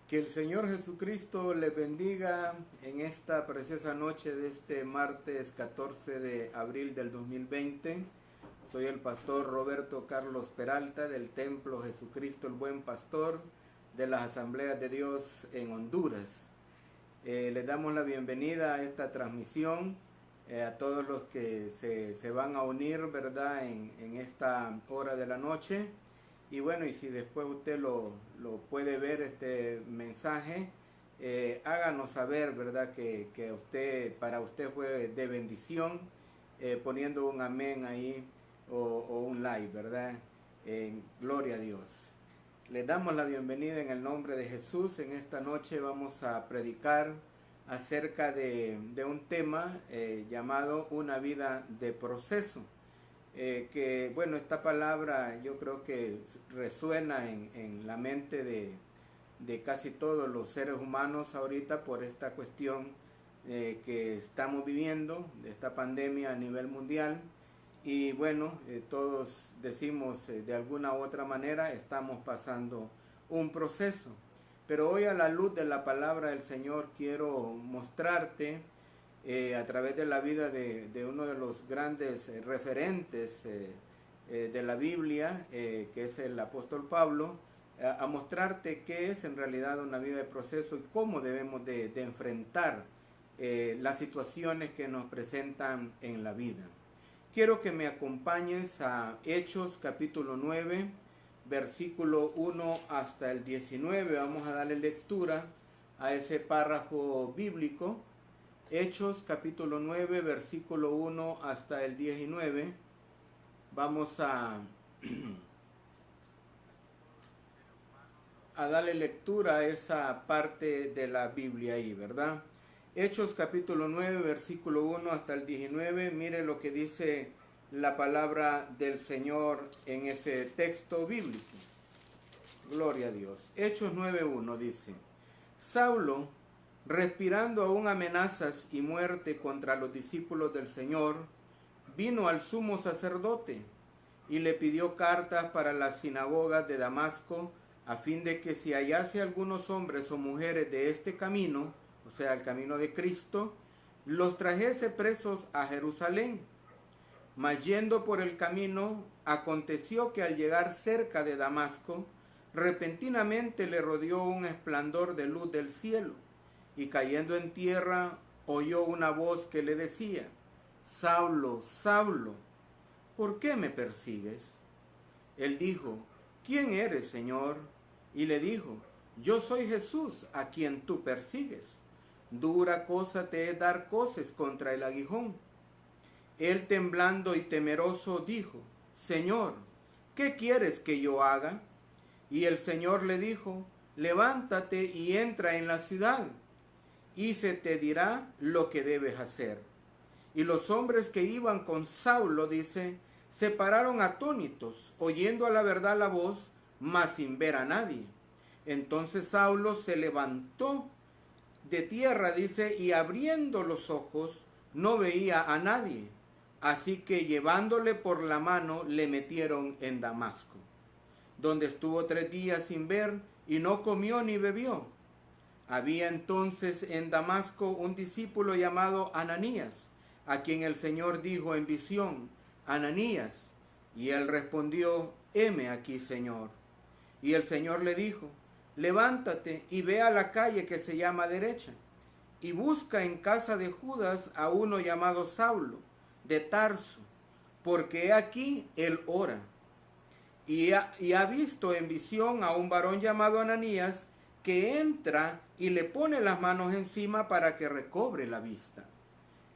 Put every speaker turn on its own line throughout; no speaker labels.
Que el Señor Jesucristo le bendiga en esta preciosa noche de este martes 14 de abril del 2020. Soy el pastor Roberto Carlos Peralta del Templo Jesucristo el Buen Pastor de las Asambleas de Dios en Honduras. Les damos la bienvenida a esta transmisión, a todos los que se van a unir, ¿verdad?, en esta hora de la noche. Y bueno, y si después usted lo puede ver este mensaje, háganos saber, ¿verdad?, que para usted fue de bendición, poniendo un amén ahí o un like, ¿verdad? Gloria a Dios. Les damos la bienvenida en el nombre de Jesús. En esta noche vamos a predicar acerca de un tema llamado una vida de proceso. Que bueno, esta palabra yo creo que resuena en la mente de casi todos los seres humanos ahorita por esta cuestión que estamos viviendo, de esta pandemia a nivel mundial. Y bueno, todos decimos de alguna u otra manera estamos pasando un proceso. Pero hoy, a la luz de la palabra del Señor, quiero mostrarte a través de la vida de uno de los grandes referentes de la Biblia, que es el apóstol Pablo, a mostrarte qué es en realidad una vida de proceso y cómo debemos de enfrentar las situaciones que nos presentan en la vida. Quiero que me acompañes a Hechos capítulo 9, versículo 1 hasta el 19. Vamos a darle lectura a ese párrafo bíblico. Hechos capítulo 9, versículo 1 hasta el 19. Vamos a darle lectura a esa parte de la Biblia ahí, ¿verdad? Hechos capítulo 9, versículo 1 hasta el 19. Mire lo que dice la palabra del Señor en ese texto bíblico. Gloria a Dios. Hechos 9:1 dice: Saulo, respirando aún amenazas y muerte contra los discípulos del Señor, vino al sumo sacerdote y le pidió cartas para las sinagogas de Damasco, a fin de que si hallase algunos hombres o mujeres de este camino, o sea, el camino de Cristo, los trajese presos a Jerusalén. Mas yendo por el camino, aconteció que al llegar cerca de Damasco, repentinamente le rodeó un resplandor de luz del cielo, y cayendo en tierra, oyó una voz que le decía: Saulo, Saulo, ¿por qué me persigues? Él dijo: ¿Quién eres, Señor? Y le dijo: Yo soy Jesús, a quien tú persigues. Dura cosa te es dar coces contra el aguijón. Él, temblando y temeroso, dijo: Señor, ¿qué quieres que yo haga? Y el Señor le dijo: Levántate y entra en la ciudad, y se te dirá lo que debes hacer. Y los hombres que iban con Saulo, dice, se pararon atónitos, oyendo a la verdad la voz, mas sin ver a nadie. Entonces Saulo se levantó de tierra, dice, y abriendo los ojos, no veía a nadie. Así que llevándole por la mano, le metieron en Damasco, donde estuvo 3 días sin ver, y no comió ni bebió. Había entonces en Damasco un discípulo llamado Ananías, a quien el Señor dijo en visión: Ananías. Y él respondió: heme aquí, Señor. Y el Señor le dijo: levántate y ve a la calle que se llama Derecha, y busca en casa de Judas a uno llamado Saulo, de Tarso, porque he aquí él ora. Y ha visto en visión a un varón llamado Ananías, que entra y le pone las manos encima para que recobre la vista.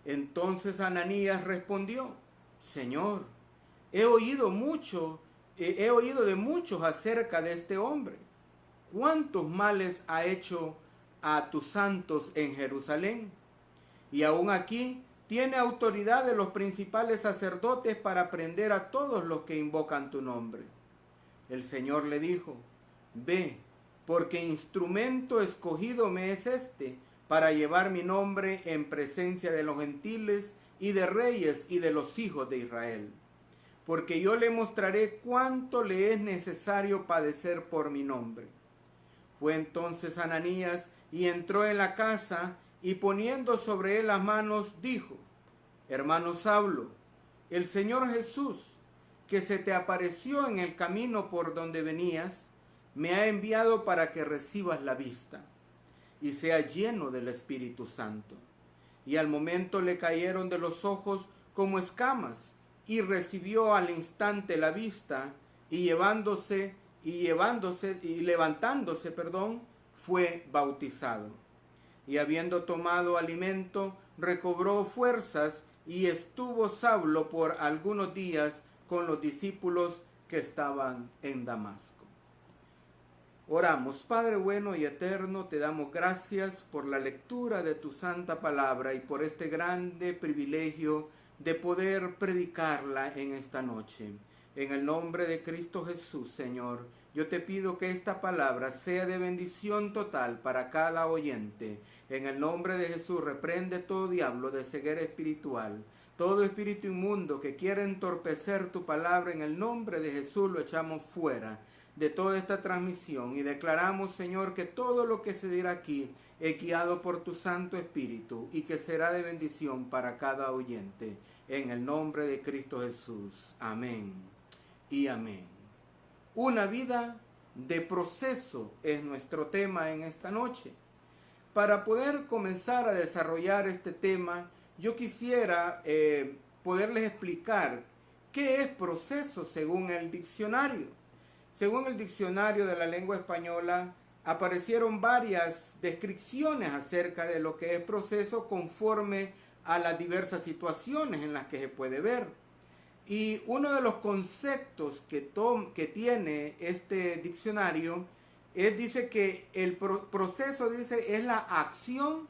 Entonces Ananías respondió: Señor, he oído de muchos acerca de este hombre. ¿Cuántos males ha hecho a tus santos en Jerusalén? Y aún aquí tiene autoridad de los principales sacerdotes para prender a todos los que invocan tu nombre. El Señor le dijo: ve, porque instrumento escogido me es este, para llevar mi nombre en presencia de los gentiles y de reyes y de los hijos de Israel. Porque yo le mostraré cuánto le es necesario padecer por mi nombre. Fue entonces Ananías y entró en la casa y poniendo sobre él las manos dijo: hermano Saulo, el Señor Jesús, que se te apareció en el camino por donde venías, me ha enviado para que recibas la vista y sea lleno del Espíritu Santo. Y al momento le cayeron de los ojos como escamas, y recibió al instante la vista, y levantándose, fue bautizado. Y habiendo tomado alimento, recobró fuerzas, y estuvo Saulo por algunos días con los discípulos que estaban en Damasco. Oramos. Padre bueno y eterno, te damos gracias por la lectura de tu santa palabra y por este grande privilegio de poder predicarla en esta noche. En el nombre de Cristo Jesús, Señor, yo te pido que esta palabra sea de bendición total para cada oyente. En el nombre de Jesús, reprende todo diablo de ceguera espiritual. Todo espíritu inmundo que quiera entorpecer tu palabra, en el nombre de Jesús lo echamos fuera de toda esta transmisión y declaramos, Señor, que todo lo que se dirá aquí es guiado por tu Santo Espíritu y que será de bendición para cada oyente. En el nombre de Cristo Jesús. Amén y amén. Una vida de proceso es nuestro tema en esta noche. Para poder comenzar a desarrollar este tema, yo quisiera poderles explicar qué es proceso según el diccionario. Según el diccionario de la lengua española, aparecieron varias descripciones acerca de lo que es proceso conforme a las diversas situaciones en las que se puede ver. Y uno de los conceptos que tiene este diccionario dice que el proceso es la acción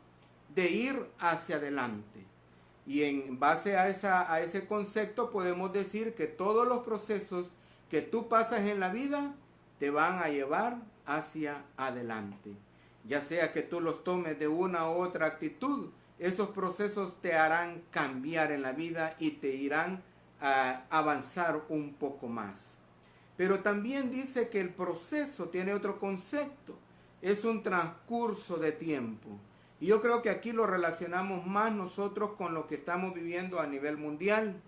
de ir hacia adelante. Y en base a ese concepto podemos decir que todos los procesos que tú pasas en la vida te van a llevar hacia adelante. Ya sea que tú los tomes de una u otra actitud, esos procesos te harán cambiar en la vida y te irán a avanzar un poco más. Pero también dice que el proceso tiene otro concepto, es un transcurso de tiempo. Y yo creo que aquí lo relacionamos más nosotros con lo que estamos viviendo a nivel mundial.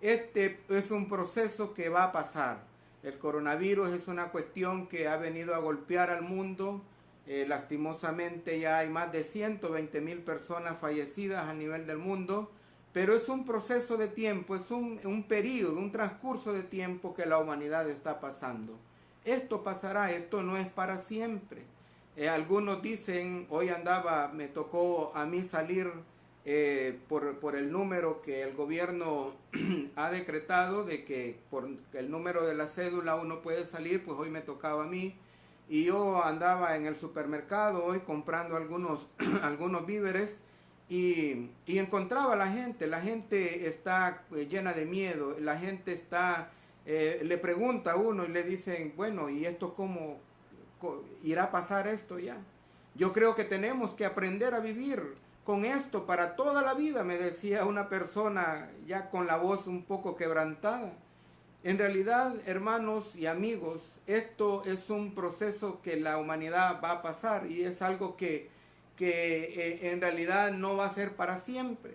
Este es un proceso que va a pasar. El coronavirus es una cuestión que ha venido a golpear al mundo. Lastimosamente ya hay más de 120,000 personas fallecidas a nivel del mundo. Pero es un proceso de tiempo, es un periodo, un transcurso de tiempo que la humanidad está pasando. Esto pasará, esto no es para siempre. Algunos dicen, hoy me tocó a mí salir por el número que el gobierno ha decretado de que por el número de la cédula uno puede salir, pues hoy me tocaba a mí. Y yo andaba en el supermercado hoy comprando algunos víveres y encontraba a la gente está llena de miedo, la gente está, le pregunta a uno y le dicen, bueno, ¿y esto cómo irá a pasar esto ya? Yo creo que tenemos que aprender a vivir con esto para toda la vida, me decía una persona ya con la voz un poco quebrantada. En realidad, hermanos y amigos, esto es un proceso que la humanidad va a pasar y es algo que en realidad no va a ser para siempre.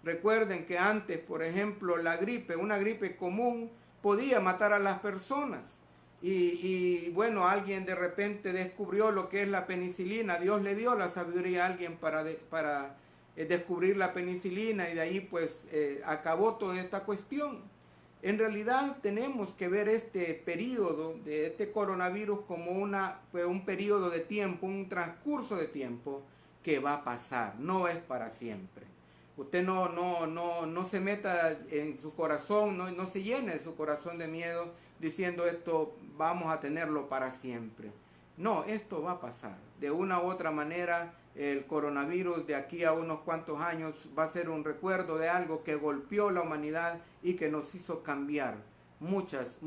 Recuerden que antes, por ejemplo, una gripe común podía matar a las personas. Y bueno, alguien de repente descubrió lo que es la penicilina. Dios le dio la sabiduría a alguien para descubrir la penicilina y de ahí pues acabó toda esta cuestión. En realidad tenemos que ver este periodo de este coronavirus como un periodo de tiempo, un transcurso de tiempo que va a pasar, no es para siempre. Usted no se meta en su corazón, no se llene de su corazón de miedo diciendo esto vamos a tenerlo para siempre. No, esto va a pasar. De una u otra manera, el coronavirus de aquí a unos cuantos años va a ser un recuerdo de algo que golpeó la humanidad y que nos hizo cambiar muchas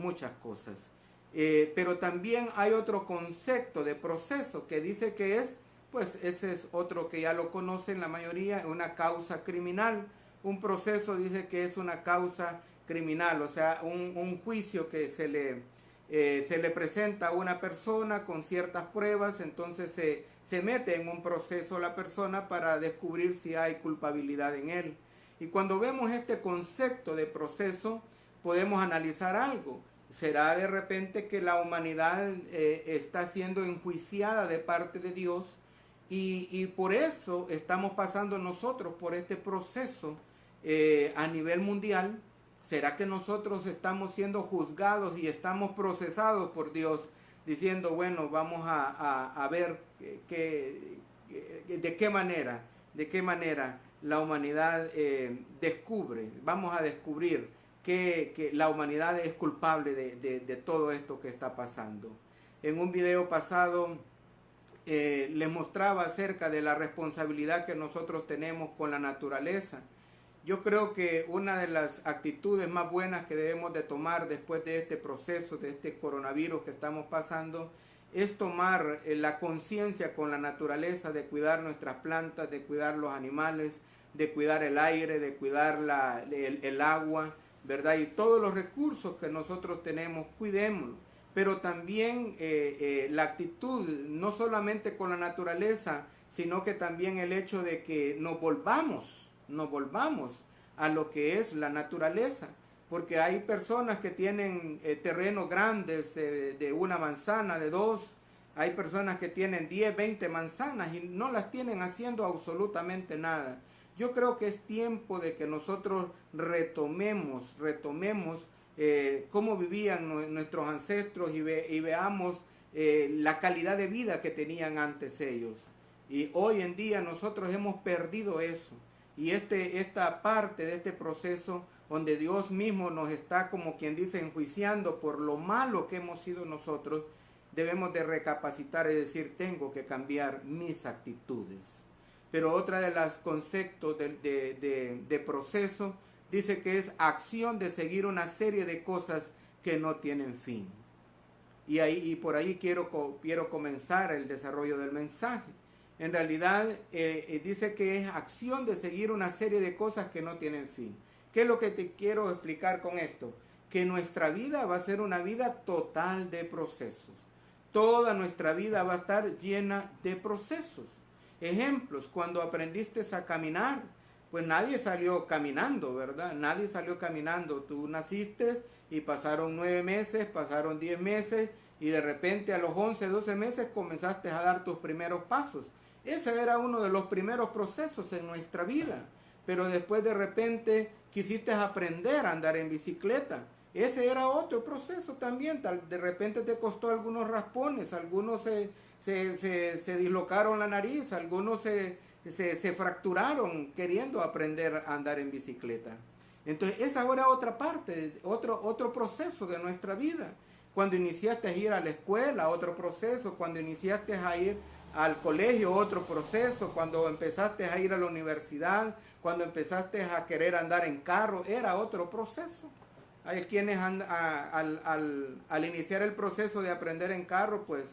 cosas. Pero también hay otro concepto de proceso que dice que pues ese es otro que ya lo conocen la mayoría, una causa criminal. Un proceso dice que es una causa criminal, o sea, un juicio que se se le presenta a una persona con ciertas pruebas, entonces se mete en un proceso la persona para descubrir si hay culpabilidad en él. Y cuando vemos este concepto de proceso, podemos analizar algo. ¿Será de repente que la humanidad está siendo enjuiciada de parte de Dios y por eso estamos pasando nosotros por este proceso a nivel mundial? ¿Será que nosotros estamos siendo juzgados y estamos procesados por Dios diciendo, bueno, vamos a ver de qué manera la humanidad descubre, vamos a descubrir que la humanidad es culpable de todo esto que está pasando? En un video pasado les mostraba acerca de la responsabilidad que nosotros tenemos con la naturaleza. Yo creo que una de las actitudes más buenas que debemos de tomar después de este proceso, de este coronavirus que estamos pasando, es tomar la conciencia con la naturaleza de cuidar nuestras plantas, de cuidar los animales, de cuidar el aire, de cuidar el agua, ¿verdad? Y todos los recursos que nosotros tenemos, cuidémoslos. Pero también la actitud, no solamente con la naturaleza, sino que también el hecho de que nos volvamos a lo que es la naturaleza, porque hay personas que tienen terrenos grandes de una manzana, de dos, hay personas que tienen 10, 20 manzanas y no las tienen haciendo absolutamente nada. Yo creo que es tiempo de que nosotros retomemos cómo vivían nuestros ancestros y veamos la calidad de vida que tenían antes ellos. Y hoy en día nosotros hemos perdido eso. Y esta parte de este proceso donde Dios mismo nos está, como quien dice, enjuiciando por lo malo que hemos sido nosotros, debemos de recapacitar y decir, tengo que cambiar mis actitudes. Pero otra de los conceptos de proceso dice que es acción de seguir una serie de cosas que no tienen fin. Y por ahí quiero comenzar el desarrollo del mensaje. En realidad dice que es acción de seguir una serie de cosas que no tienen fin. ¿Qué es lo que te quiero explicar con esto? Que nuestra vida va a ser una vida total de procesos. Toda nuestra vida va a estar llena de procesos. Ejemplos, cuando aprendiste a caminar, pues nadie salió caminando, ¿verdad? Nadie salió caminando. Tú naciste y pasaron 9 meses, pasaron 10 meses y de repente a los 11, 12 meses comenzaste a dar tus primeros pasos. Ese era uno de los primeros procesos en nuestra vida. Pero después de repente quisiste aprender a andar en bicicleta. Ese era otro proceso también. De repente te costó algunos raspones, algunos se dislocaron la nariz, algunos se fracturaron queriendo aprender a andar en bicicleta. Entonces esa era otra parte, otro proceso de nuestra vida. Cuando iniciaste a ir a la escuela, otro proceso. Cuando iniciaste a ir al colegio, otro proceso. Cuando empezaste a ir a la universidad, cuando empezaste a querer andar en carro, era otro proceso. Hay quienes al iniciar el proceso de aprender en carro, pues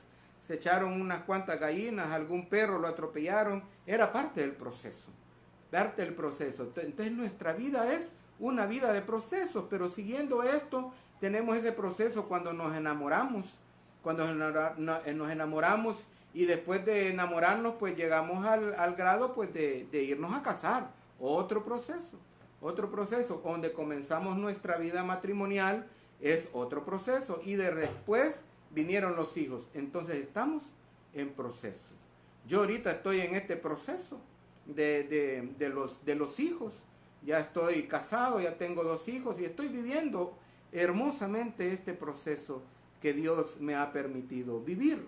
se echaron unas cuantas gallinas, algún perro lo atropellaron. Era parte del proceso. Entonces nuestra vida es una vida de procesos, pero siguiendo esto, tenemos ese proceso cuando nos enamoramos. Cuando nos enamoramos y después de enamorarnos, pues llegamos al grado pues de irnos a casar. Otro proceso, donde comenzamos nuestra vida matrimonial, es otro proceso. Y después vinieron los hijos. Entonces estamos en procesos. Yo ahorita estoy en este proceso de los hijos. Ya estoy casado, ya tengo 2 hijos y estoy viviendo hermosamente este proceso que Dios me ha permitido vivir.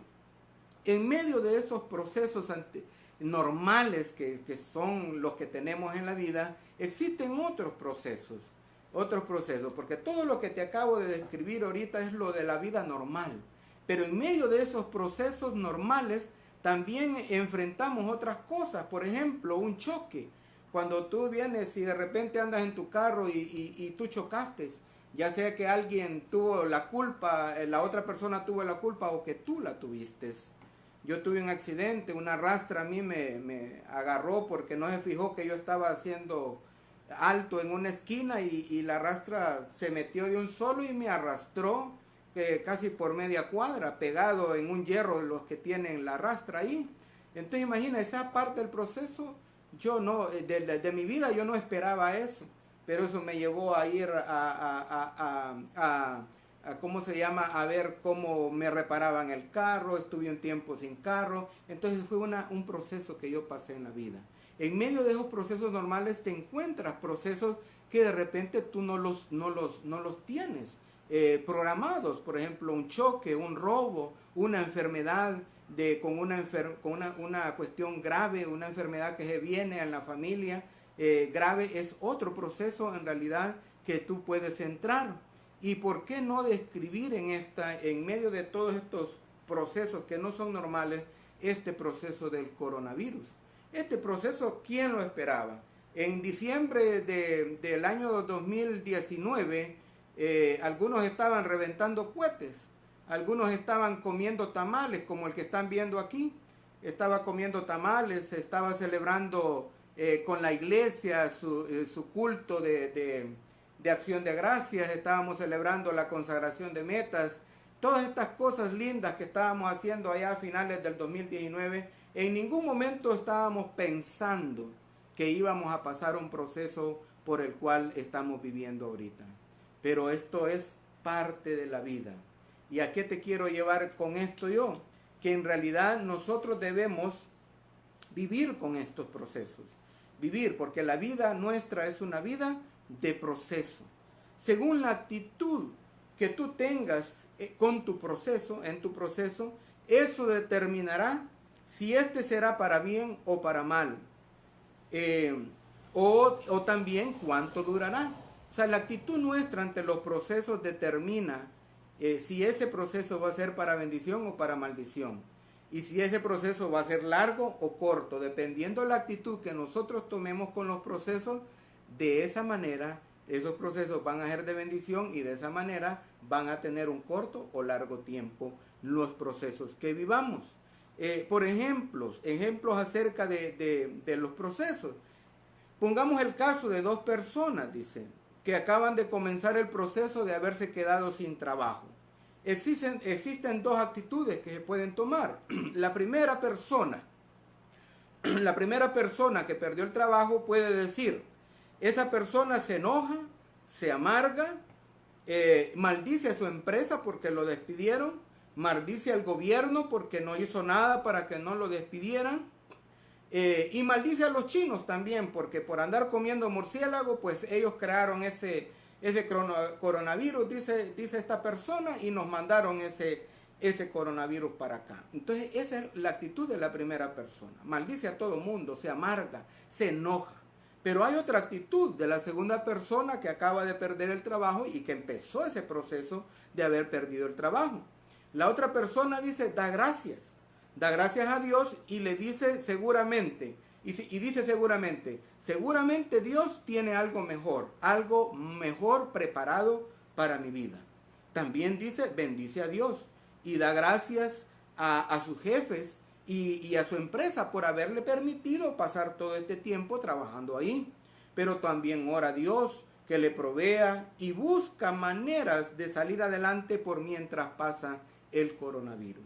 En medio de esos procesos normales que son los que tenemos en la vida, existen otros procesos, porque todo lo que te acabo de describir ahorita es lo de la vida normal. Pero en medio de esos procesos normales también enfrentamos otras cosas. Por ejemplo, un choque. Cuando tú vienes y de repente andas en tu carro y tú chocaste, ya sea que alguien tuvo la culpa, la otra persona tuvo la culpa o que tú la tuviste. Yo tuve un accidente, una rastra a mí me agarró porque no se fijó que yo estaba haciendo alto en una esquina y la rastra se metió de un solo y me arrastró casi por media cuadra, pegado en un hierro de los que tienen la rastra ahí. Entonces imagina, esa parte del proceso, yo no, de mi vida yo no esperaba eso, pero eso me llevó a ir ¿cómo se llama? A ver cómo me reparaban el carro, estuve un tiempo sin carro, entonces fue un proceso que yo pasé en la vida. En medio de esos procesos normales te encuentras procesos que de repente tú no los tienes programados, por ejemplo, un choque, un robo, una enfermedad, con una cuestión grave, una enfermedad que se viene en la familia grave, es otro proceso en realidad que tú puedes entrar. ¿Y por qué no describir en medio de todos estos procesos que no son normales, este proceso del coronavirus? Este proceso, ¿quién lo esperaba? En diciembre del año 2019, algunos estaban reventando cohetes, algunos estaban comiendo tamales, como el que están viendo aquí. Estaba comiendo tamales, estaba celebrando con la iglesia su culto de acción de gracias, estábamos celebrando la consagración de metas, todas estas cosas lindas que estábamos haciendo allá a finales del 2019, en ningún momento estábamos pensando que íbamos a pasar un proceso por el cual estamos viviendo ahorita. Pero esto es parte de la vida. ¿Y a qué te quiero llevar con esto yo? Que en realidad nosotros debemos vivir con estos procesos. Vivir, porque la vida nuestra es una vida de proceso. Según la actitud que tú tengas con tu proceso, en tu proceso, eso determinará si este será para bien o para mal. O también cuánto durará. O sea, la actitud nuestra ante los procesos determina si ese proceso va a ser para bendición o para maldición. Y si ese proceso va a ser largo o corto, dependiendo de la actitud que nosotros tomemos con los procesos, de esa manera esos procesos van a ser de bendición y de esa manera van a tener un corto o largo tiempo los procesos que vivamos. Por ejemplos acerca de los procesos. Pongamos el caso de dos personas, dice, que acaban de comenzar el proceso de haberse quedado sin trabajo. Existen dos actitudes que se pueden tomar. La primera persona que perdió el trabajo puede decir, esa persona se enoja, se amarga, maldice a su empresa porque lo despidieron, maldice al gobierno porque no hizo nada para que no lo despidieran, y maldice a los chinos también porque por andar comiendo murciélago, pues ellos crearon ese coronavirus, dice esta persona, y nos mandaron ese coronavirus para acá. Entonces esa es la actitud de la primera persona. Maldice a todo mundo, se amarga, se enoja. Pero hay otra actitud de la segunda persona que acaba de perder el trabajo y que empezó ese proceso de haber perdido el trabajo. La otra persona dice, da gracias a Dios y le dice seguramente, seguramente Dios tiene algo mejor preparado para mi vida. También dice, bendice a Dios y da gracias a sus jefes y a su empresa por haberle permitido pasar todo este tiempo trabajando ahí. Pero también ora a Dios que le provea y busca maneras de salir adelante por mientras pasa el coronavirus.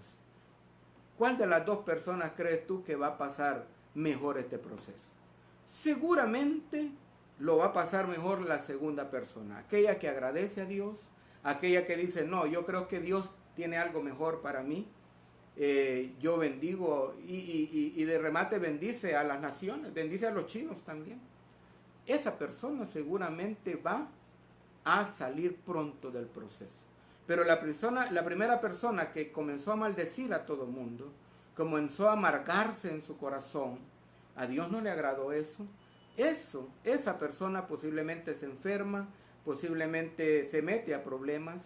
¿Cuál de las dos personas crees tú que va a pasar mejor este proceso? Seguramente lo va a pasar mejor la segunda persona, aquella que agradece a Dios, aquella que dice, no, yo creo que Dios tiene algo mejor para mí. Yo bendigo y de remate bendice a las naciones, bendice a los chinos también. Esa persona seguramente va a salir pronto del proceso. Pero la primera persona que comenzó a maldecir a todo mundo, comenzó a amargarse en su corazón, a Dios no le agradó eso. Esa persona posiblemente se enferma, posiblemente se mete a problemas,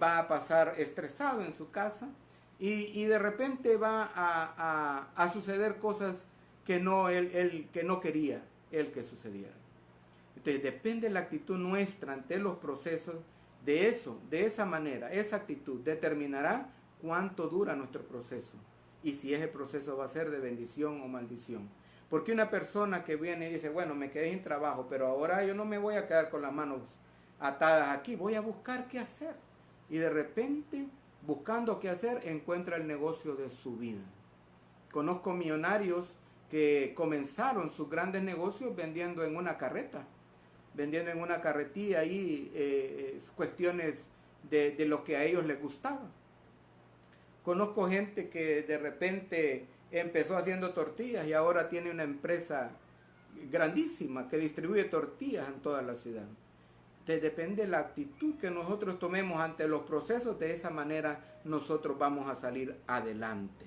va a pasar estresado en su casa y de repente va a suceder cosas que no quería él que sucedieran. Entonces depende de la actitud nuestra ante los procesos. De esa manera, esa actitud determinará cuánto dura nuestro proceso y si ese proceso va a ser de bendición o maldición. Porque una persona que viene y dice, bueno, me quedé sin trabajo, pero ahora yo no me voy a quedar con las manos atadas aquí, voy a buscar qué hacer. y de repente, buscando qué hacer, encuentra el negocio de su vida. Conozco millonarios que comenzaron sus grandes negocios vendiendo en una carreta, vendiendo en una carretilla ahí cuestiones de lo que a ellos les gustaba. Conozco gente que de repente empezó haciendo tortillas y ahora tiene una empresa grandísima que distribuye tortillas en toda la ciudad. Entonces depende de la actitud que nosotros tomemos ante los procesos, de esa manera nosotros vamos a salir adelante.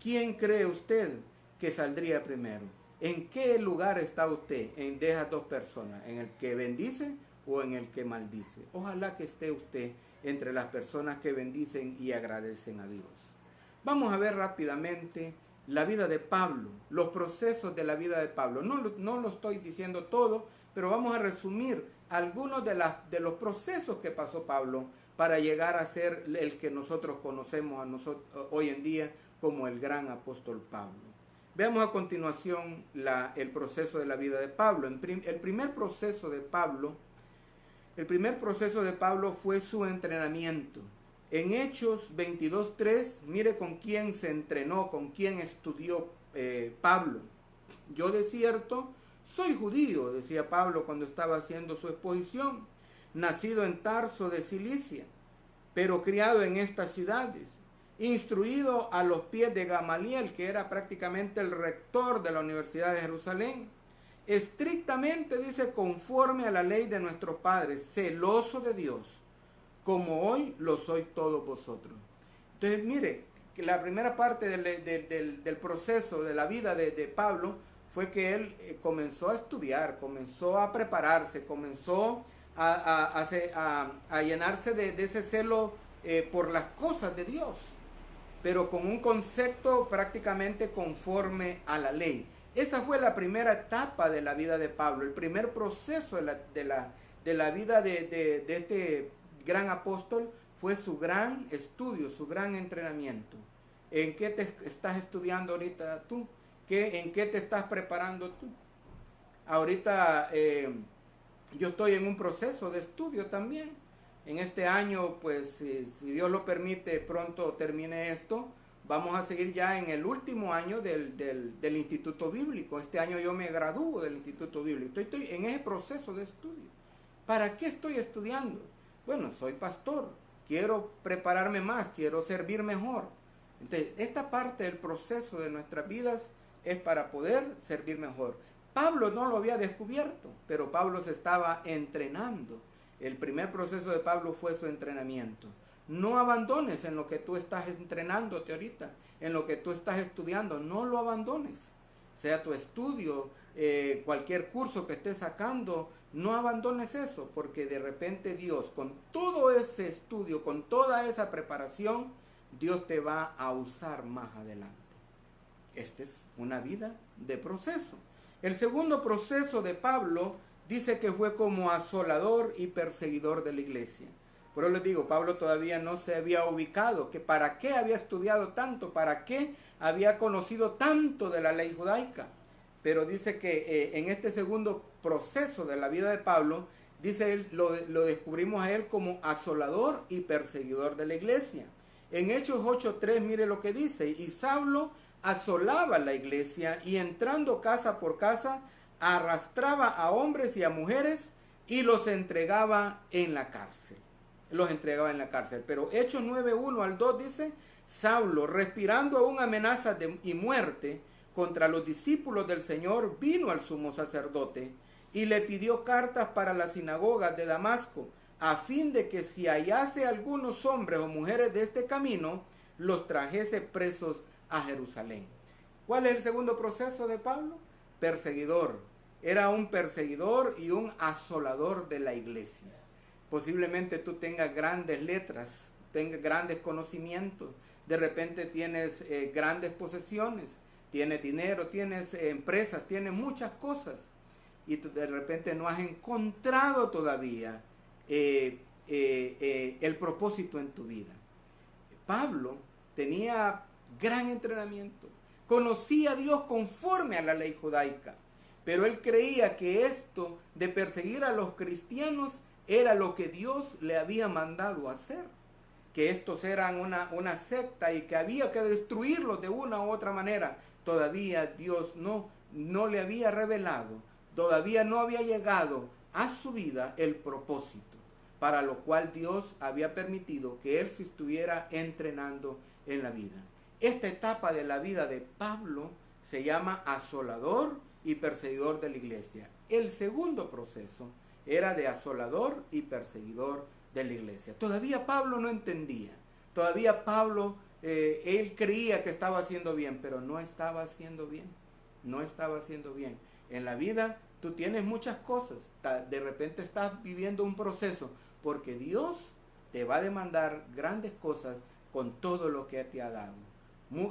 ¿Quién cree usted que saldría primero? ¿En qué lugar está usted de esas dos personas? ¿En el que bendice o en el que maldice? Ojalá que esté usted entre las personas que bendicen y agradecen a Dios. Vamos a ver rápidamente la vida de Pablo, los procesos de la vida de Pablo. No lo estoy diciendo todo, pero vamos a resumir algunos de los procesos que pasó Pablo para llegar a ser el que nosotros conocemos hoy en día como el gran apóstol Pablo. Veamos a continuación el proceso de la vida de Pablo. El primer proceso de Pablo fue su entrenamiento. En Hechos 22:3, mire con quién se entrenó, con quién estudió Pablo. Yo de cierto soy judío, decía Pablo cuando estaba haciendo su exposición, nacido en Tarso de Cilicia, pero criado en estas ciudades, instruido a los pies de Gamaliel, que era prácticamente el rector de la Universidad de Jerusalén, estrictamente, dice, conforme a la ley de nuestros padres, celoso de Dios, como hoy lo sois todos vosotros. Entonces, mire, que la primera parte del proceso de la vida de Pablo fue que él comenzó a estudiar, comenzó a prepararse, comenzó a llenarse de ese celo por las cosas de Dios, pero con un concepto prácticamente conforme a la ley. Esa fue la primera etapa de la vida de Pablo, el primer proceso de la vida de este gran apóstol fue su gran estudio, su gran entrenamiento. ¿En qué te estás estudiando ahorita tú? ¿En qué te estás preparando tú? Ahorita yo estoy en un proceso de estudio también. En este año, pues si Dios lo permite, pronto termine esto. Vamos a seguir ya en el último año del Instituto Bíblico. Este año yo me gradúo del Instituto Bíblico. Estoy en ese proceso de estudio. ¿Para qué estoy estudiando? Bueno, soy pastor. Quiero prepararme más, quiero servir mejor. Entonces, esta parte del proceso de nuestras vidas es para poder servir mejor. Pablo no lo había descubierto, pero Pablo se estaba entrenando. El primer proceso de Pablo fue su entrenamiento. No abandones en lo que tú estás entrenándote ahorita, en lo que tú estás estudiando, no lo abandones. Sea tu estudio, cualquier curso que estés sacando, no abandones eso, porque de repente Dios, con todo ese estudio, con toda esa preparación, Dios te va a usar más adelante. Esta es una vida de proceso. El segundo proceso de Pablo dice que fue como asolador y perseguidor de la iglesia. Por eso les digo, Pablo todavía no se había ubicado, que para qué había estudiado tanto, para qué había conocido tanto de la ley judaica. Pero dice que en este segundo proceso de la vida de Pablo, dice él, lo descubrimos a él como asolador y perseguidor de la iglesia. En Hechos 8:3, mire lo que dice: y Saulo asolaba la iglesia y entrando casa por casa, arrastraba a hombres y a mujeres y los entregaba en la cárcel. Pero Hechos 9:1 al 2 dice: Saulo, respirando aún amenazas y muerte contra los discípulos del Señor, vino al sumo sacerdote y le pidió cartas para las sinagogas de Damasco, a fin de que si hallase algunos hombres o mujeres de este camino, los trajese presos a Jerusalén. ¿Cuál es el segundo proceso de Pablo? Perseguidor. Era un perseguidor y un asolador de la iglesia. Posiblemente tú tengas grandes letras, tengas grandes conocimientos, de repente tienes grandes posesiones, tienes dinero, tienes empresas, tienes muchas cosas, y tú de repente no has encontrado todavía el propósito en tu vida. Pablo tenía gran entrenamiento, conocía a Dios conforme a la ley judaica, pero él creía que esto de perseguir a los cristianos era lo que Dios le había mandado hacer. que estos eran una secta y que había que destruirlos de una u otra manera. Todavía Dios no le había revelado, todavía no había llegado a su vida el propósito, para lo cual Dios había permitido que él se estuviera entrenando en la vida. Esta etapa de la vida de Pablo se llama asolador y perseguidor de la iglesia. El segundo proceso era de asolador y perseguidor de la iglesia. Todavía Pablo no entendía, todavía Pablo, él creía que estaba haciendo bien, pero no estaba haciendo bien, no estaba haciendo bien. En la vida tú tienes muchas cosas, de repente estás viviendo un proceso, porque Dios te va a demandar grandes cosas con todo lo que te ha dado.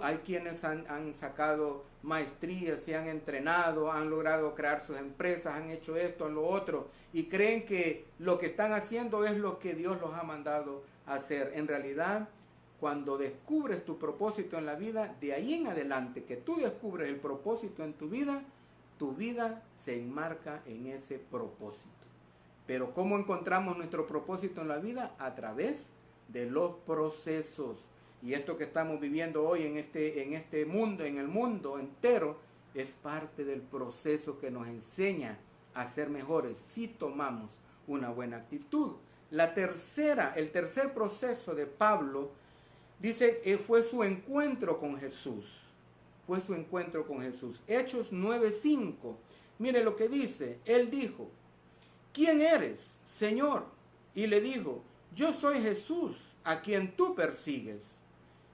Hay quienes han sacado maestrías, se han entrenado, han logrado crear sus empresas, han hecho esto, lo otro, y creen que lo que están haciendo es lo que Dios los ha mandado a hacer. En realidad, cuando descubres tu propósito en la vida, de ahí en adelante que tú descubres el propósito en tu vida se enmarca en ese propósito. Pero ¿cómo encontramos nuestro propósito en la vida? A través de los procesos. Y esto que estamos viviendo hoy en este mundo, en el mundo entero, es parte del proceso que nos enseña a ser mejores si tomamos una buena actitud. El tercer proceso de Pablo, dice, fue su encuentro con Jesús. Fue su encuentro con Jesús. Hechos 9:5. Mire lo que dice. Él dijo, ¿quién eres, Señor? Y le dijo, yo soy Jesús, a quien tú persigues.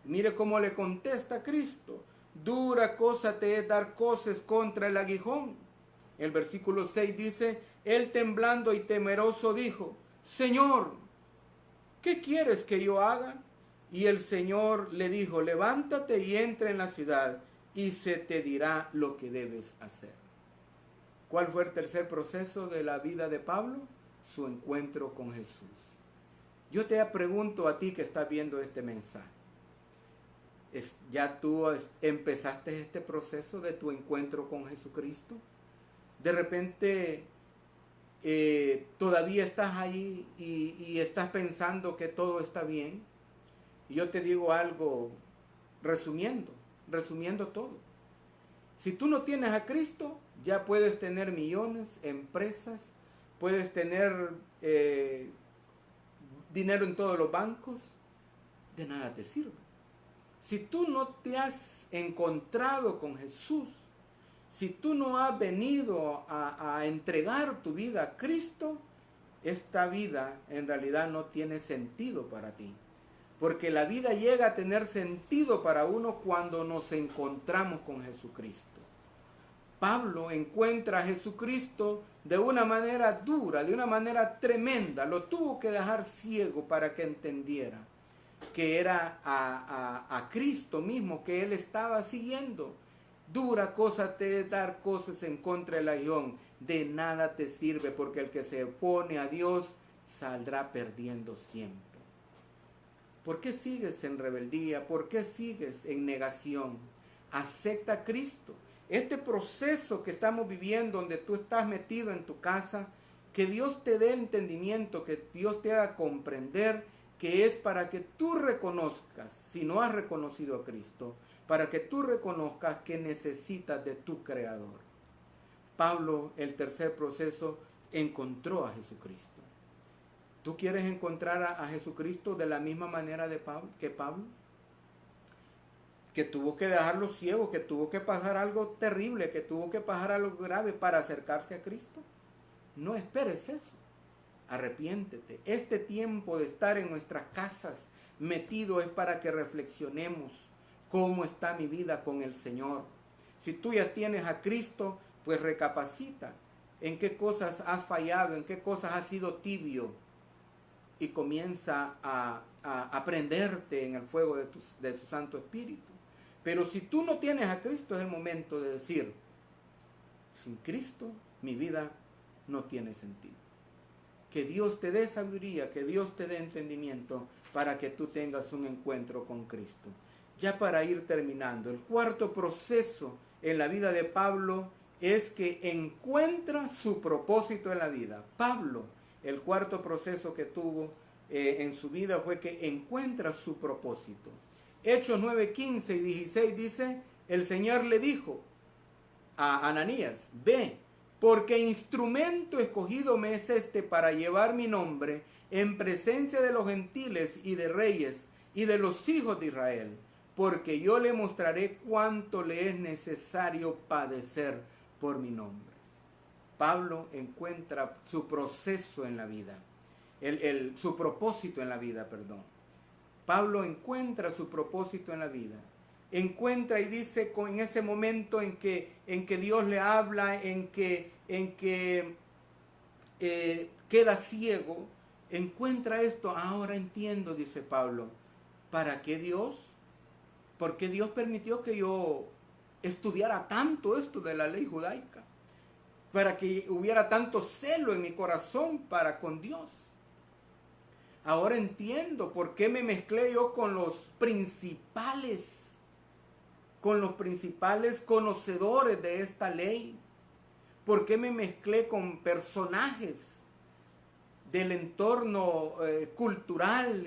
Mire cómo le contesta Cristo. Dura cosa te es dar coces contra el aguijón. El versículo 6 dice, él temblando y temeroso dijo, Señor, ¿qué quieres que yo haga? Y el Señor le dijo, levántate y entra en la ciudad y se te dirá lo que debes hacer. ¿Cuál fue el tercer proceso de la vida de Pablo? Su encuentro con Jesús. Yo te pregunto a ti que estás viendo este mensaje. ¿Ya tú empezaste este proceso de tu encuentro con Jesucristo? De repente todavía estás ahí y estás pensando que todo está bien. Y yo te digo algo resumiendo todo. Si tú no tienes a Cristo, ya puedes tener millones, empresas, puedes tener dinero en todos los bancos, de nada te sirve. Si tú no te has encontrado con Jesús, si tú no has venido a entregar tu vida a Cristo, esta vida en realidad no tiene sentido para ti. Porque la vida llega a tener sentido para uno cuando nos encontramos con Jesucristo. Pablo encuentra a Jesucristo de una manera dura, de una manera tremenda. Lo tuvo que dejar ciego para que entendiera que era a Cristo mismo que él estaba siguiendo. Dura cosa te es dar cosas en contra del aguijón. De nada te sirve, porque el que se opone a Dios saldrá perdiendo siempre. ¿Por qué sigues en rebeldía? ¿Por qué sigues en negación? Acepta a Cristo. Este proceso que estamos viviendo, donde tú estás metido en tu casa, que Dios te dé entendimiento, que Dios te haga comprender que es para que tú reconozcas, si no has reconocido a Cristo, para que tú reconozcas que necesitas de tu Creador. Pablo, el tercer proceso, encontró a Jesucristo. ¿Tú quieres encontrar a Jesucristo de la misma manera que Pablo? Que tuvo que dejarlo ciego, que tuvo que pasar algo terrible, que tuvo que pasar algo grave para acercarse a Cristo. No esperes eso. Arrepiéntete. Este tiempo de estar en nuestras casas metido es para que reflexionemos cómo está mi vida con el Señor. Si tú ya tienes a Cristo, pues recapacita en qué cosas has fallado, en qué cosas has sido tibio, y comienza a aprenderte en el fuego de su Santo Espíritu. Pero si tú no tienes a Cristo, es el momento de decir, sin Cristo mi vida no tiene sentido. Que Dios te dé sabiduría, que Dios te dé entendimiento para que tú tengas un encuentro con Cristo. Ya para ir terminando, el cuarto proceso en la vida de Pablo es que encuentra su propósito en la vida. Pablo, el cuarto proceso que tuvo en su vida fue que encuentra su propósito. Hechos 9, 15 y 16 dice, el Señor le dijo a Ananías, ve, porque instrumento escogido me es este para llevar mi nombre en presencia de los gentiles y de reyes y de los hijos de Israel, porque yo le mostraré cuánto le es necesario padecer por mi nombre. Pablo encuentra su proceso en la vida, su propósito en la vida, perdón. Pablo encuentra su propósito en la vida. Encuentra y dice en ese momento en que Dios le habla, en que queda ciego, encuentra esto. Ahora entiendo, dice Pablo, ¿para qué Dios? ¿Por qué Dios permitió que yo estudiara tanto esto de la ley judaica? Para que hubiera tanto celo en mi corazón para con Dios. Ahora entiendo por qué me mezclé yo con los principales conocedores de esta ley. ¿Por qué me mezclé con personajes del entorno cultural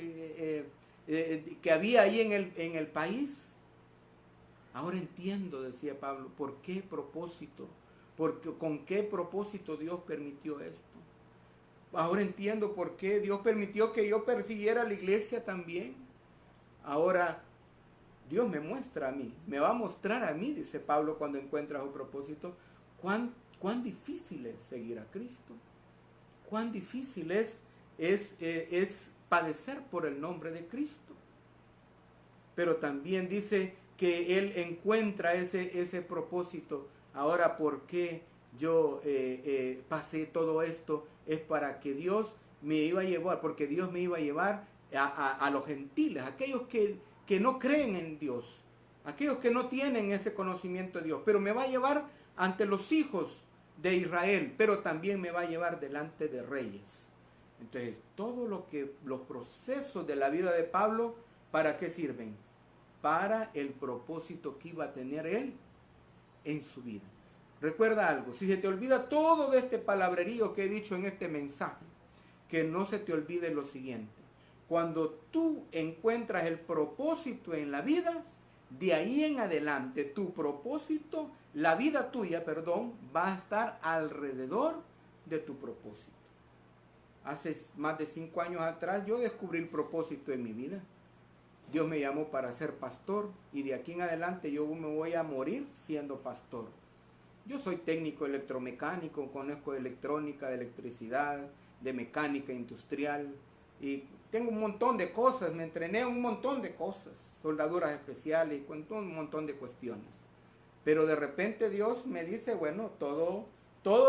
que había ahí en el país? Ahora entiendo, decía Pablo, por qué propósito, con qué propósito Dios permitió esto. Ahora entiendo por qué Dios permitió que yo persiguiera la iglesia también. Ahora Dios me muestra a mí, me va a mostrar a mí, dice Pablo cuando encuentra su propósito, cuán difícil es seguir a Cristo. Cuán difícil es padecer por el nombre de Cristo. Pero también dice que él encuentra ese propósito. Ahora, ¿por qué yo pasé todo esto? Es para que Dios me iba a llevar, porque Dios me iba a llevar a los gentiles, aquellos que no creen en Dios, aquellos que no tienen ese conocimiento de Dios, pero me va a llevar ante los hijos de Israel, pero también me va a llevar delante de reyes. Entonces, los procesos de la vida de Pablo, ¿para qué sirven? Para el propósito que iba a tener él en su vida. Recuerda algo, si se te olvida todo de este palabrerío que he dicho en este mensaje, que no se te olvide lo siguiente. Cuando tú encuentras el propósito en la vida, de ahí en adelante tu propósito, la vida tuya, va a estar alrededor de tu propósito. Hace más de 5 años atrás yo descubrí el propósito en mi vida. Dios me llamó para ser pastor y de aquí en adelante yo me voy a morir siendo pastor. Yo soy técnico electromecánico, conozco de electrónica, de electricidad, de mecánica industrial y tengo un montón de cosas, me entrené en un montón de cosas, soldaduras especiales y un montón de cuestiones. Pero de repente Dios me dice, bueno, todo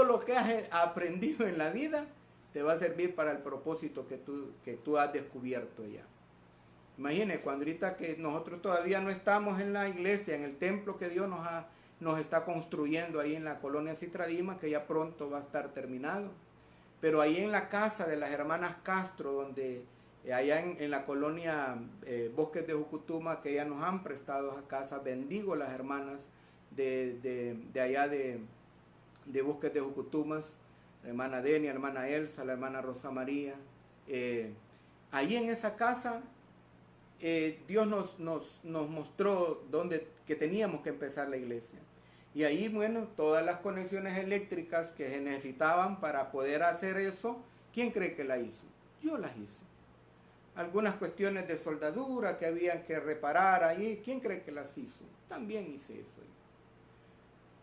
lo que has aprendido en la vida te va a servir para el propósito que tú has descubierto ya. Imagine, cuando ahorita que nosotros todavía no estamos en la iglesia, en el templo que Dios nos está construyendo ahí en la colonia Citradima, que ya pronto va a estar terminado. Pero ahí en la casa de las hermanas Castro, donde allá en la colonia Bosques de Jucutuma, que ya nos han prestado esa casa, bendigo las hermanas de allá de Bosques de Jucutumas, la hermana Denia, la hermana Elsa, la hermana Rosa María. Ahí en esa casa Dios nos mostró que teníamos que empezar la iglesia. Y ahí, bueno, todas las conexiones eléctricas que se necesitaban para poder hacer eso, ¿quién cree que la hizo? Yo las hice. Algunas cuestiones de soldadura que habían que reparar ahí, ¿quién cree que las hizo? También hice eso.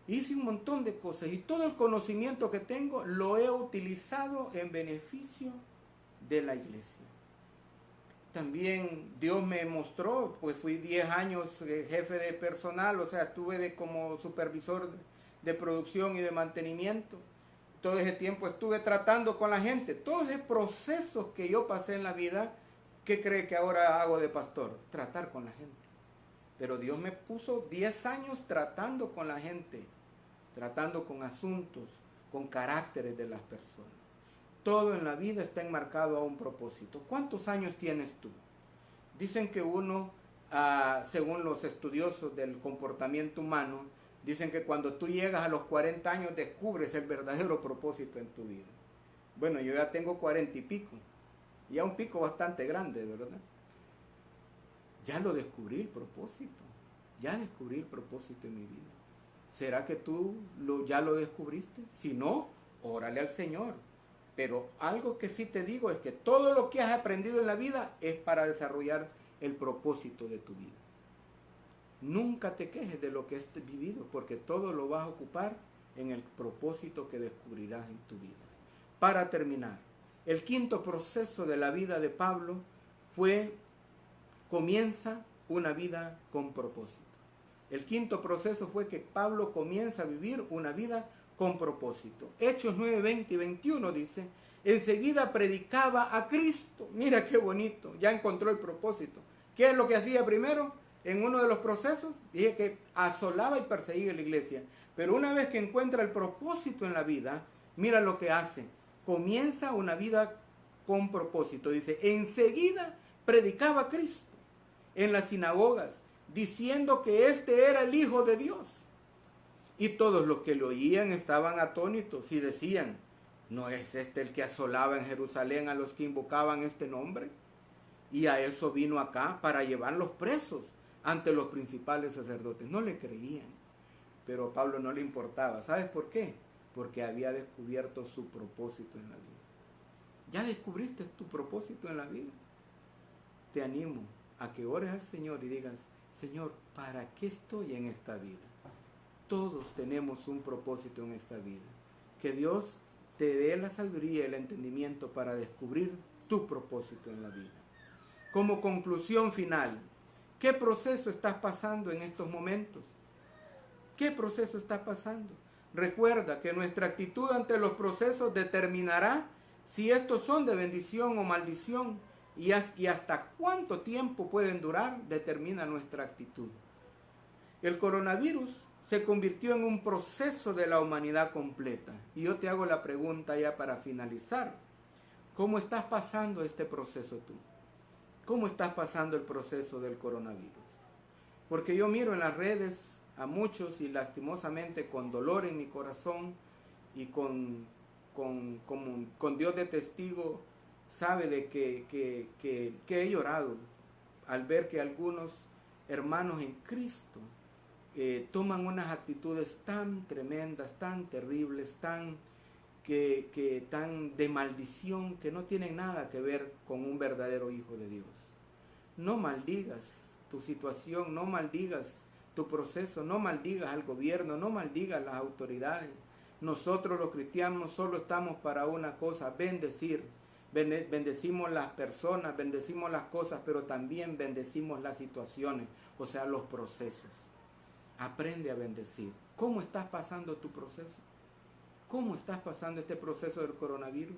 Hice un montón de cosas y todo el conocimiento que tengo lo he utilizado en beneficio de la iglesia. También Dios me mostró, pues fui 10 años jefe de personal, o sea, estuve como supervisor de producción y de mantenimiento. Todo ese tiempo estuve tratando con la gente. Todos esos procesos que yo pasé en la vida, ¿qué cree que ahora hago de pastor? Tratar con la gente. Pero Dios me puso 10 años tratando con la gente, tratando con asuntos, con caracteres de las personas. Todo en la vida está enmarcado a un propósito. ¿Cuántos años tienes tú? Dicen que uno, según los estudiosos del comportamiento humano, dicen que cuando tú llegas a los 40 años descubres el verdadero propósito en tu vida. Bueno, yo ya tengo 40 y pico. y a un pico bastante grande, ¿verdad? Ya lo descubrí el propósito, ya descubrí el propósito en mi vida. ¿Será que tú ya lo descubriste? Si no, órale al Señor. Pero algo que sí te digo es que todo lo que has aprendido en la vida es para desarrollar el propósito de tu vida. Nunca te quejes de lo que has vivido, porque todo lo vas a ocupar en el propósito que descubrirás en tu vida. Para terminar, el quinto proceso de la vida de Pablo comienza una vida con propósito. El quinto proceso fue que Pablo comienza a vivir una vida con propósito. Hechos 9, 20 y 21 dice, enseguida predicaba a Cristo. Mira qué bonito, ya encontró el propósito. ¿Qué es lo que hacía primero? En uno de los procesos, dije que asolaba y perseguía la iglesia. Pero una vez que encuentra el propósito en la vida, mira lo que hace. Comienza una vida con propósito. Dice, enseguida predicaba a Cristo en las sinagogas, diciendo que este era el Hijo de Dios. Y todos los que lo oían estaban atónitos y decían, ¿no es este el que asolaba en Jerusalén a los que invocaban este nombre? Y a eso vino acá, para llevarlos presos ante los principales sacerdotes. No le creían, pero a Pablo no le importaba. ¿Sabes por qué? Porque había descubierto su propósito en la vida. ¿Ya descubriste tu propósito en la vida? Te animo a que ores al Señor y digas, Señor, ¿para qué estoy en esta vida? Todos tenemos un propósito en esta vida. Que Dios te dé la sabiduría y el entendimiento para descubrir tu propósito en la vida. Como conclusión final, ¿qué proceso estás pasando en estos momentos? ¿Qué proceso estás pasando? Recuerda que nuestra actitud ante los procesos determinará si estos son de bendición o maldición, y hasta cuánto tiempo pueden durar determina nuestra actitud. El coronavirus se convirtió en un proceso de la humanidad completa. Y yo te hago la pregunta ya para finalizar. ¿Cómo estás pasando este proceso tú? ¿Cómo estás pasando el proceso del coronavirus? Porque yo miro en las redes a muchos y lastimosamente con dolor en mi corazón y con Dios de testigo, sabe de que he llorado al ver que algunos hermanos en Cristo toman unas actitudes tan tremendas, tan terribles, tan de maldición, que no tienen nada que ver con un verdadero hijo de Dios. No maldigas tu situación, no maldigas tu proceso, no maldigas al gobierno, no maldigas las autoridades. Nosotros los cristianos solo estamos para una cosa, bendecir. Bendecimos las personas, bendecimos las cosas, pero también bendecimos las situaciones, o sea, los procesos. Aprende a bendecir. ¿Cómo estás pasando tu proceso? ¿Cómo estás pasando este proceso del coronavirus?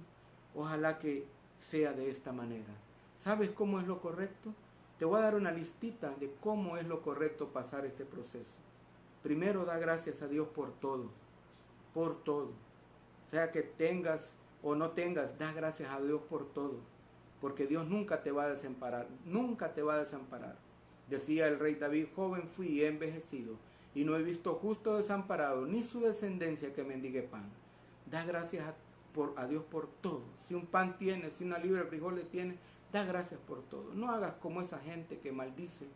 Ojalá que sea de esta manera. ¿Sabes cómo es lo correcto? Te voy a dar una listita de cómo es lo correcto pasar este proceso. Primero, da gracias a Dios por todo. Por todo. O sea que tengas o no tengas, da gracias a Dios por todo. Porque Dios nunca te va a desamparar. Nunca te va a desamparar. Decía el rey David, joven fui y he envejecido, y no he visto justo desamparado, ni su descendencia que mendigue pan. Da gracias a Dios por todo. Si un pan tienes, si una libra de frijoles tienes, da gracias por todo. No hagas como esa gente que maldice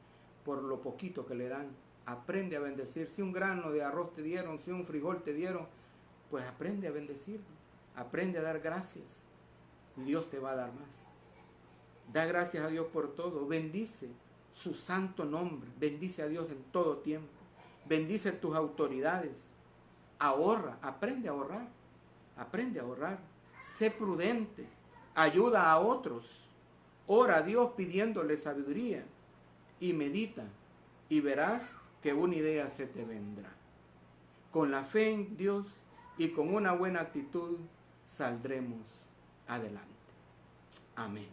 por lo poquito que le dan. Aprende a bendecir. Si un grano de arroz te dieron, si un frijol te dieron, pues aprende a bendecir. Aprende a dar gracias. Y Dios te va a dar más. Da gracias a Dios por todo. Bendice su santo nombre. Bendice a Dios en todo tiempo. Bendice tus autoridades. Ahorra. Aprende a ahorrar. Aprende a ahorrar. Sé prudente. Ayuda a otros. Ora a Dios pidiéndole sabiduría. Y medita. Y verás que una idea se te vendrá. Con la fe en Dios y con una buena actitud saldremos adelante. Amén.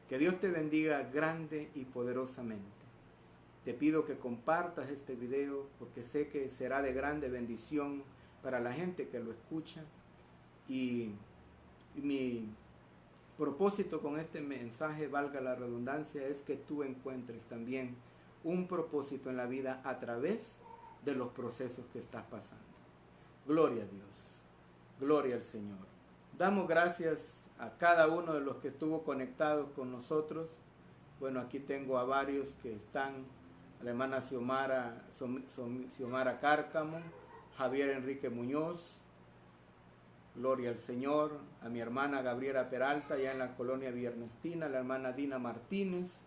Que Dios te bendiga grande y poderosamente. Te pido que compartas este video porque sé que será de grande bendición para la gente que lo escucha. Y mi propósito con este mensaje, valga la redundancia, es que tú encuentres también un propósito en la vida a través de los procesos que estás pasando. Gloria a Dios. Gloria al Señor. Damos gracias a cada uno de los que estuvo conectados con nosotros. Bueno, aquí tengo a varios que están, a la hermana Xiomara Cárcamo, Javier Enrique Muñoz, gloria al Señor, a mi hermana Gabriela Peralta, allá en la colonia Viernestina, la hermana Dina Martínez,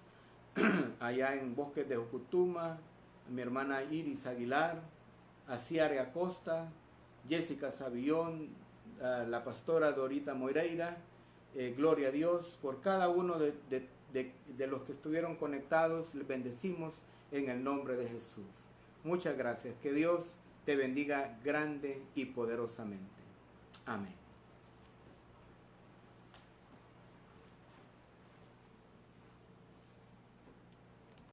allá en Bosques de Jocutuma, a mi hermana Iris Aguilar, a Ciare Acosta, Jessica Savillón, a la pastora Dorita Moreira, gloria a Dios por cada uno de los que estuvieron conectados, les bendecimos en el nombre de Jesús. Muchas gracias, que Dios te bendiga grande y poderosamente. Amén.